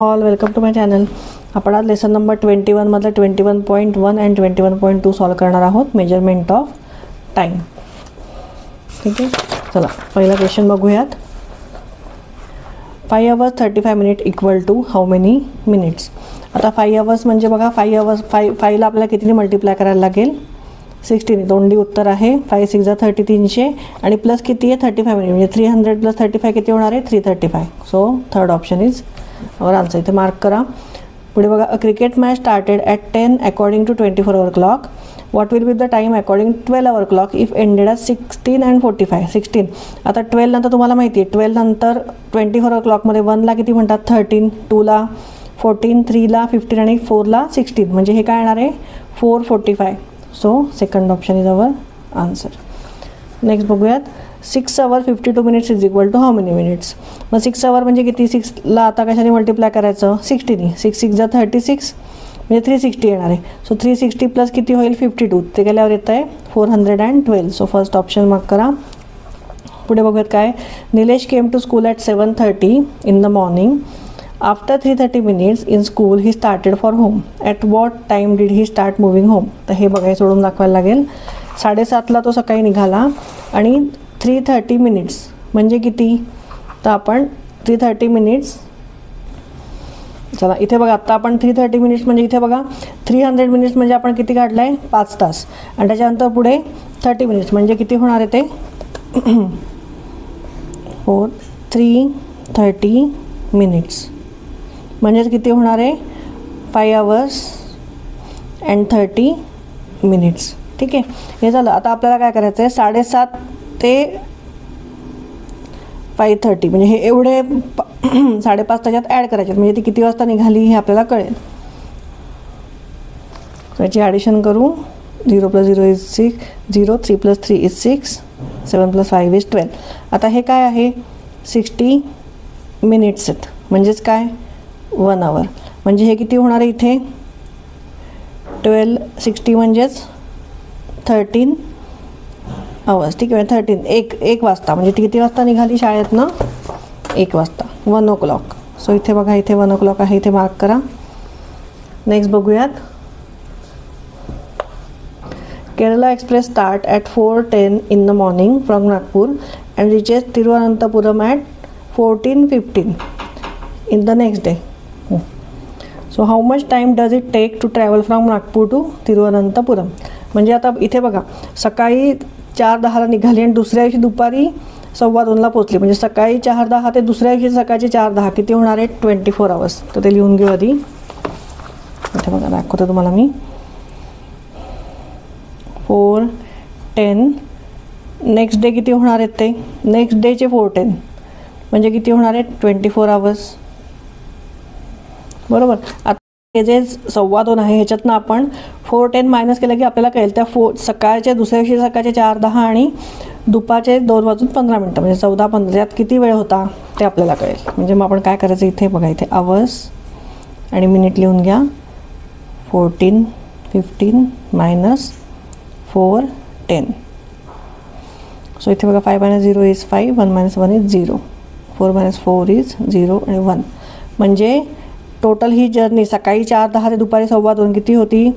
All welcome to my channel. आपण आज lesson number 21 मधलं 21.1 अँड 21.2 सॉल्व करणार आहोत, मेजरमेंट ऑफ टाईम. ठीक आहे, चला पहिला क्वेश्चन बघूयात. 5 hours 35 minutes equal to how many minutes. आता 5 hours म्हणजे बघा 5 hours 5ला आपल्याला कितीने मल्टिप्लाय करायला लागेल, 16. तोंडी उत्तर आहे 5 6 30 300 आणि प्लस किती आहे 35 मिनिट, म्हणजे 300 प्लस 35 किती होणार आहे 335. So third option is our answer. इथे मार्क करा. पुढे बघा, a cricket match started at 10 according to 24 hour clock. What will be the time according 12 hour clock if ended at 16 and 45. 16 आता 12 नंतर तुम्हाला माहिती आहे 12 नंतर 24 hour क्लॉकमध्ये 1ला किती म्हणतात 13, 2ला 14, 3ला 15 आणि 4ला 16, म्हणजे हे काय येणार आहे 4:45. So second option is our answer. Next बघूयात. 6 hours 52 minutes is equal to how many minutes. मग 6 hours म्हणजे किती, 6ला आता कशाने मल्टिप्लाय करायचं 60ने. 6 6 36 म्हणजे 360 येणार आहे. सो 360 प्लस किती होईल 52, ते केल्यावर येतं आहे 412. सो फर्स्ट ऑप्शन मार्क करा. पुढे बघूयात काय. Nilesh came to school at 7:30 in the morning. After 3:30 minutes in school he started for home. At what time did he start moving home? तर हे बघाय सोडून दाखवायला लागेल. 7:30ला तो सकाळी निघाला आणि 3:30 minutes म्हणजे किती, तर आपण 3:30 minutes, चला इथे बघा आता आपण 3:30 minutes म्हणजे इथे बघा 300 minutes म्हणजे आपण किती काढलं आहे 5 तास आणि त्याच्यानंतर पुढे 30 minutes म्हणजे किती होणार आहे ते 330 minutes म्हणजेच किती होणार आहे 5 hours and 30 minutes. ठीक आहे, हे झालं. आता आपल्याला काय करायचं आहे 7:30 ते 5:30 म्हणजे हे एवढे 5:30 त्याच्यात ॲड करायचे, म्हणजे ती किती वाजता निघाली हे आपल्याला कळेल. याची ॲडिशन करू. 0 + 0 इज 6, 0 3 + 3 इज 6, 7 + 5 इज 12. आता हे काय आहे 60 minutes आहेत, म्हणजेच काय 1 hour. म्हणजे हे किती होणार आहे इथे 1260 म्हणजेच 13 hours. ठीक आहे, 13 एक वाजता म्हणजे ती किती वाजता निघाली शाळेतनं 1 वाजता, 1 o'clock. सो इथे बघा इथे 1 o'clock आहे, इथे मार्क करा. नेक्स्ट बघूयात. Kerala express start at 4:10 in the morning from Nagpur and reaches Thiruvananthapuram at 14:15 in the next day. So how much time does it take to travel from Nagpur to Thiruvananthapuram. म्हणजे आता इथे बघा सकाळी 4:10ला निघाली आणि दुसऱ्या दिवशी दुपारी 2:15ला पोचली, म्हणजे सकाळी 4:10 ते दुसऱ्या दिवशी सकाळचे 4:10 किती होणार आहे 24 hours. तर ते लिहून घेऊ आधी. इथे बघा दाखवतो तुम्हाला मी 4:10. नेक्स्ट डे किती होणार आहेत ते नेक्स्ट डेचे 4:10 म्हणजे किती होणार आहे 24 hours. बरोबर. आता हे जे 2:15 आहे ह्याच्यातनं आपण 4:10 मायनस केलं की आपल्याला कळेल त्या सकाळच्या दुसऱ्या दिवशी सकाळचे 4:10 आणि दुपारचे 2:15 म्हणजे 14:15 यात किती वेळ होता ते आपल्याला कळेल. म्हणजे मग आपण काय करायचं इथे बघा इथे आवर्स आणि मिनिट लिहून घ्या. 14:15 मायनस 4:10. सो इथे बघा 5 - 0 इज 5, 1 - 1 इज 0, 4 - 4 इज 0 आणि 1. म्हणजे टोटल ही जर्नी सकाळी 4:10 ते दुपारी 2:15 किती होती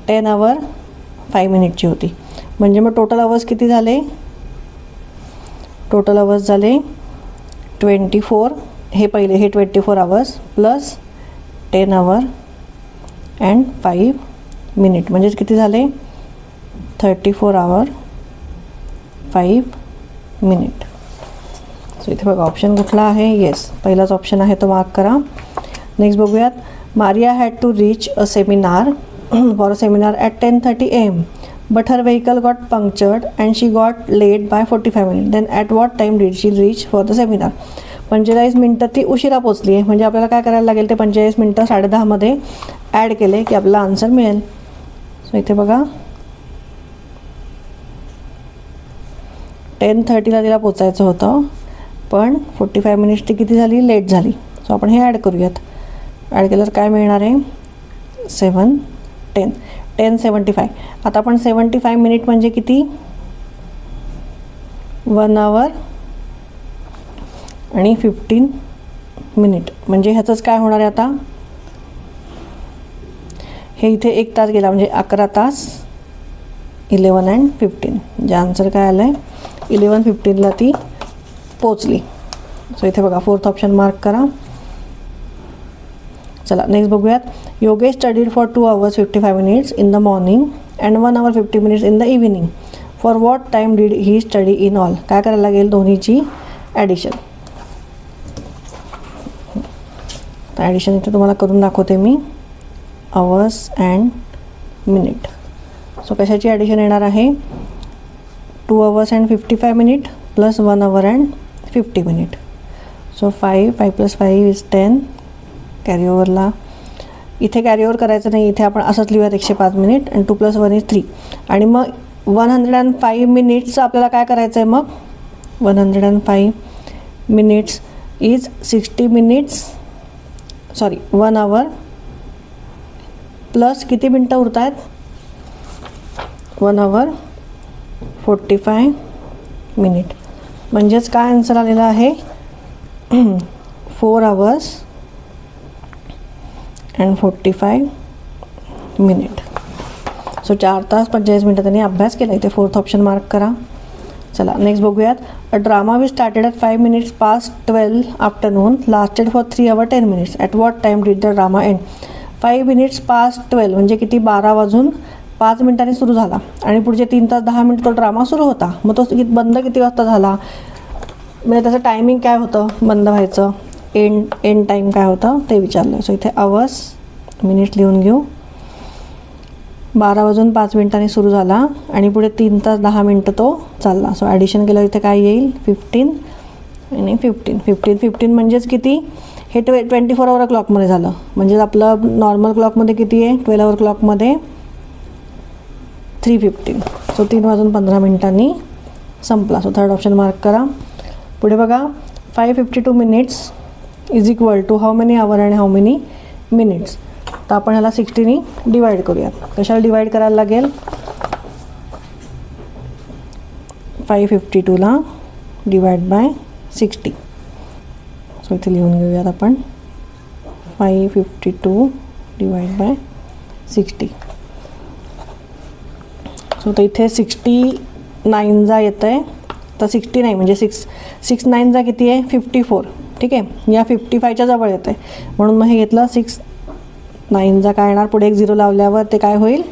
10 hour 5 minutes होती. म्हणजे मग टोटल अवर्स किती झाले, टोटल अवर्स झाले 24. हे पहिले हे 24 hours plus 10 hour and 5 minutes म्हणजेच किती झाले 34 hour 5 minutes. सो इथे बघा ऑप्शन कुठला आहे, येस पहिलाच ऑप्शन आहे तो मार्क करा. नेक्स्ट बघूयात. Maria had to reach a seminar for a seminar at 10:30 AM but her vehicle got punctured and she got late by 45 minutes. Then at what time did she reach for the seminar. 45 मिनटं ती उशिरा पोचली आहे, म्हणजे आपल्याला काय करायला लागेल ते 45 मिनटं 10:30मध्ये ॲड केले की आपल्याला आन्सर मिळेल. सो इथे बघा 10:30ला तिला पोचायचं होतं पण 45 minutes ती किती झाली लेट झाली. सो आपण हे ॲड करूयात. ॲड केल्यावर काय मिळणार आहे 7 10 10:75. आता आपण 75 minutes म्हणजे किती 1 hour आणि 15 मिनिट. म्हणजे ह्याचंच काय होणार आहे आता, हे इथे 1 तास गेला म्हणजे 11 तास 11 and 15. म्हणजे आन्सर काय आलं आहे 11:15ला ती पोचली. सो इथे बघा 4th ऑप्शन मार्क करा. चला नेक्स्ट बघूयात. Yogesh studied for 2 hours 55 minutes in the morning and 1 hour 50 minutes in the evening. For what time did he study in all. काय करायला लागेल, दोन्हीची ॲडिशन. तर ॲडिशन इथे तुम्हाला करून दाखवते मी. Hours and minute. सो कशाची ॲडिशन येणार आहे, 2 hours and 55 minutes plus 1 hour and 50 minutes. So 5 + 5 is 10. Carry ओव्हरला इथे कॅरी ओव्हर करायचं नाही, इथे आपण असंच लिहूयात 105 मिनिट आणि 2 + 1 is 3. आणि मग 105 मिनिट्सचं आपल्याला काय करायचं आहे, मग 105 minutes is 60 minutes 1 hour plus किती मिनटं उरत आहेत, 1 hour 45 minutes. म्हणजेच काय आन्सर आलेला आहे 4 hours and 45 minutes. सो 4 तास 45 मिनटं त्यांनी अभ्यास केला. इथे 4th ऑप्शन मार्क करा. चला नेक्स्ट बघूयात. A drama which started at 5 minutes past 12 afternoon lasted for 3 hours 10 minutes. At what time did the drama end. 5 minutes past 12 म्हणजे किती, 12 वाजून 5 मिनिटांनी सुरू झाला आणि पुढचे 3 तास 10 मिनिट तो ड्रामा सुरू होता. मग तो बंद किती वाजता झाला, म्हणजे त्याचं टायमिंग काय होतं बंद व्हायचं, एंड टाईम काय होतं ते विचारलं. सो इथे आवर्स मिनिट लिहून घेऊ. 12 वाजून 5 मिनिटांनी सुरू झाला आणि पुढे 3 तास 10 मिनटं तो चालला. सो ॲडिशन केल्यावर इथे काय येईल 15 आणि 15 म्हणजेच किती, हे 24 hour क्लॉकमध्ये झालं. म्हणजे आपलं नॉर्मल क्लॉकमध्ये किती आहे, 12 hour क्लॉकमध्ये 3:15. सो 3 वाजून 15 मिनिटांनी संपला. सो 3rd ऑप्शन मार्क करा. पुढे बघा 552 minutes is equal to how many hour आणि हाऊ मेनी मिनिट्स. तर आपण ह्याला 60नी डिवाईड करूयात. कशाला डिवाईड करायला लागेल, 552ला डिवाइड बाय 60. सो इथे लिहून घेऊयात आपण 552 डिवाइड बाय 60. सो तर इथे 69 येतं आहे. तर 69 म्हणजे 6 9 किती आहे 54. ठीक आहे, या 55च्या जवळ येतं आहे म्हणून मग हे घेतलं. 6 9 काय येणार, पुढे एक 0 लावल्यावर ते काय होईल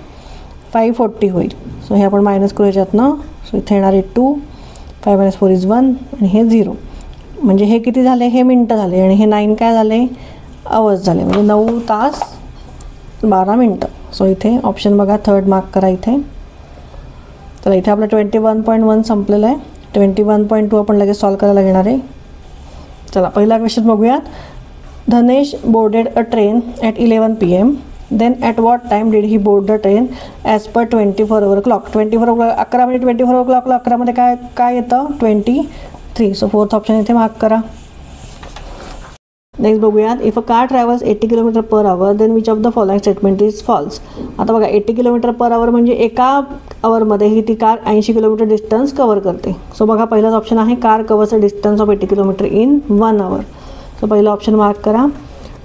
540 होईल. सो हे आपण मायनस करू याच्यातनं. सो इथे येणार आहे 2, 5 - 4 is 1 आणि हे 0. म्हणजे हे किती झाले, हे मिनटं झाले आणि हे 9 काय झाले आवर्स झाले. म्हणजे 9 तास 12 मिनटं. सो इथे ऑप्शन बघा 3rd मार्क करा इथे. तर इथे आपलं 21.1 संपलेलं आहे. 21.2 आपण लगेच सॉल्व करायला घेणार आहे. चला पहिला क्वेश्चन बघूयात. Dhanesh boarded a train at 11 PM. Then at what time did he board the train as per 24 hour clock. 24 hour 11 minute 24 hour क्लॉकला 11मध्ये काय येतं 23. सो 4th ऑप्शन इथे मार्क करा. नेक्स्ट बघूयात. If a car travels 80 km/h then which of the following statement is false. आता बघा 80 km/h म्हणजे एका आवरमध्ये ही ती कार 80 km डिस्टन्स कवर करते. सो बघा पहिलाच ऑप्शन आहे car covers a distance of 80 km in 1 hour. So पहिलं ऑप्शन मार्क करा.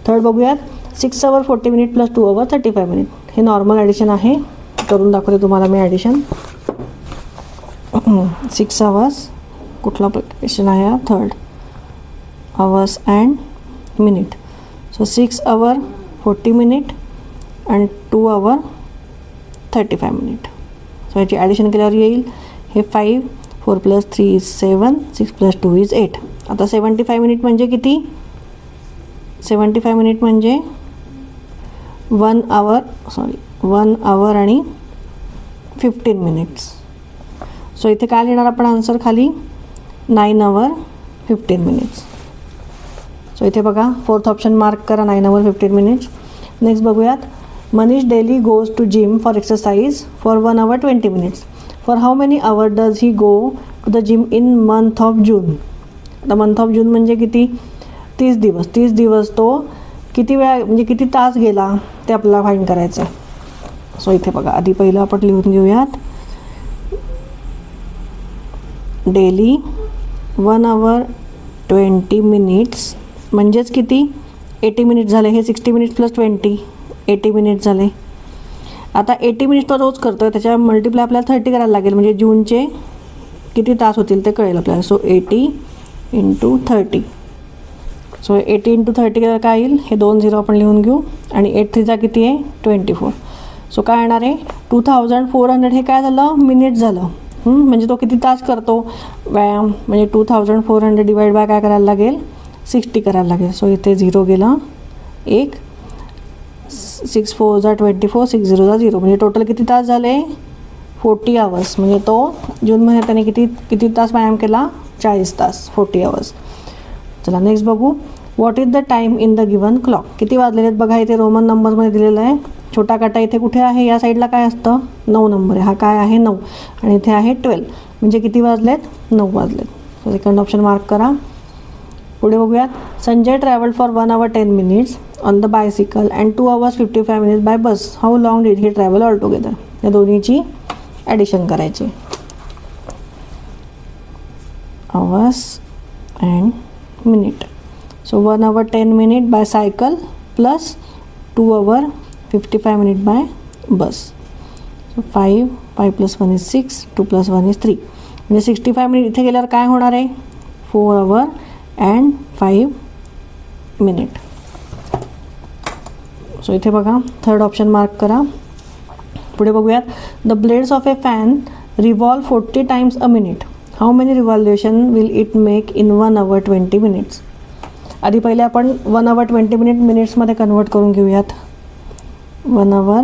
3rd बघूयात. 6 hours 40 minutes plus 2 hours 35 minutes. हे नॉर्मल ॲडिशन आहे, करून दाखवते तुम्हाला मी ॲडिशन. 6 hours कुठला क्वेश्चन आहे हा 3rd hours and minute. So 6 hours 40 minutes आणि 2 hours 35 minutes. सो याची ॲडिशन केल्यावर येईल हे 5, 4 + 3 is 7, 6 + 2 is 8. आता 75 minutes म्हणजे किती, 75 minutes म्हणजे 1 hour आणि 15 minutes. सो इथे काय लिहिणार आपण आन्सर खाली 9 hours 15 minutes. सो इथे बघा 4th ऑप्शन मार्क करा 9 hours 15 minutes. नेक्स्ट बघूयात. Manish daily goes to gym for exercise for 1 hour 20 minutes. For how many hour does he go to the gym in month of June. आता month of जून म्हणजे किती 30 दिवस. 30 दिवस तो किती वेळा म्हणजे किती तास गेला ते आपल्याला फाईंड करायचं आहे. सो इथे बघा आधी पहिलं आपण लिहून घेऊयात डेली 1 hour 20 minutes म्हणजेच किती 80 मिनिट झाले. हे 60 मिनिट्स प्लस 20 80 मिनिट झाले. आता 80 मिनिट्स तो रोज करतो आहे, त्याच्या मल्टिप्लाय आपल्याला 30 करायला लागेल, म्हणजे जूनचे किती तास होतील ते कळेल आपल्याला. सो 80 × 30. सो 80 × 30 केलं काय येईल, हे 2 0 आपण लिहून घेऊ. आणि 8 3 किती आहे 24. सो काय येणार आहे 2400. हे काय झालं मिनिट झालं. म्हणजे तो किती तास करतो व्यायाम, म्हणजे 2400 डिवाइड बाय काय करायला लागेल 60 करायला लागेल. सो इथे 0 गेला 1, 6 4 = 24, 6 0 = 0. म्हणजे टोटल किती तास झाले 40 आवर्स. म्हणजे तो जून महिन्यात त्याने किती तास व्यायाम केला 40 तास 40 आवर्स. चला नेक्स्ट बघू. What is the time in the given clock. किती वाजलेले आहेत बघा, इथे रोमन नंबरमध्ये दिलेलं आहे. छोटा काटा इथे कुठे आहे, या साईडला काय असतं 9 नंबर आहे. हा काय आहे 9 आणि इथे आहे 12. म्हणजे किती वाजलेत 9 वाजलेत. सो सेकंड ऑप्शन मार्क करा. पुढे बघूयात. Sanjay travelled for 1 hour 10 minutes on the bicycle and 2 hours 55 minutes by bus. How long did he travel all together. या दोन्हीची ॲडिशन करायची. Hours and minute. So 1 hour 10 minutes by cycle plus 2 hour 55 minutes by bus. So 5 + 1 = 6, 2 + 1 = 3. म्हणजे 65 minute इथे गेल्यावर काय होणार आहे 4 hour and 5 minutes. So इथे बघा थर्ड ऑप्शन मार्क करा. पुढे बघूयात. The blades of A fan revolve 40 times a minute. How many revolution will it make in 1 hour 20 minutes. आधी पहिले आपण 1 hour 20 minutes मिनिट्समध्ये कन्वर्ट करून घेऊयात. 1 hour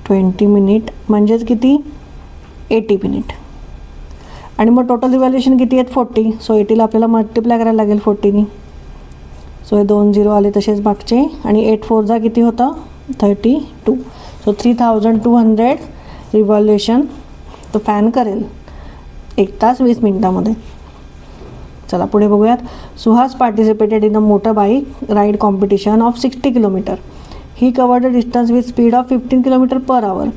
20 minutes म्हणजेच किती 80 मिनिट. आणि मग टोटल रिव्हॉल्युशन किती आहेत 40. सो 80ला आपल्याला मल्टिप्लाय करायला लागेल 40नी. सो हे 2 0 आले तसेच मागचे. आणि 8 4 किती होतं 32. सो 3200 रिव्हॉल्युशन तो फॅन करेल 1 तास 20 मिनिटामध्ये. चला पुढे बघूयात. Suhas participated in a motor bike ride competition of 60 kilometre. He covered the distance with speed of 15 km/h.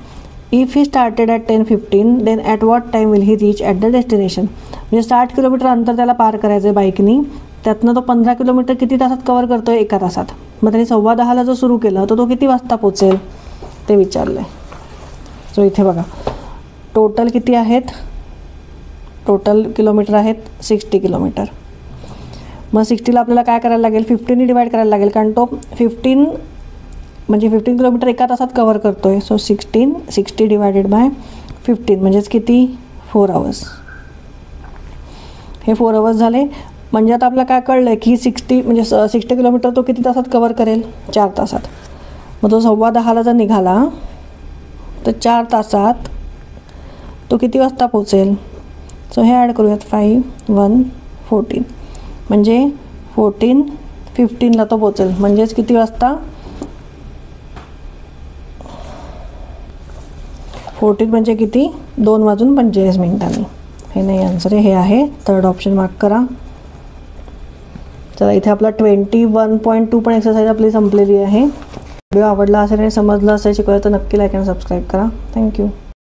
If he started at 10:15 then at what time will he reach at the destination. म्हणजे 60 kilometre अंतर त्याला पार करायचं आहे बाईकनी. त्यातनं तो 15 kilometre किती तासात कवर करतो आहे 1 तासात. मग त्याने 10:15ला जो सुरू केलं तर तो किती वाजता पोचेल ते विचारलं आहे. सो इथे बघा टोटल किती आहेत, टोटल किलोमीटर आहेत 60 किलोमीटर. मग 60ला आपल्याला काय करायला लागेल 15नी डिवाइड करायला लागेल, कारण तो 15 किलोमीटर 1 तासात कवर करतो आहे. सो 60 डिवायडेड बाय 15 म्हणजेच किती 4 hours. हे 4 hours झाले. म्हणजे आता आपल्याला काय कळलं आहे की 60 किलोमीटर तो किती तासात कवर करेल 4 तासात. मग तो 10:15ला जर निघाला तर 4 तासात तो किती वाजता पोचेल. सो हे ॲड करूयात 5 1 14 म्हणजे 14:15ला तो पोचेल. म्हणजेच किती वाजता 14 म्हणजे किती 2:45 हे नाही आन्सर आहे, हे आहे थर्ड ऑप्शन मार्क करा. चला इथे आपला 21.2 पण एक्सरसाइज आपली संपलेली आहे. व्हिडिओ आवडला असेल आणि समजलं असेल शिकवायला तर नक्की लाईक आणि सबस्क्राईब करा. थँक्यू.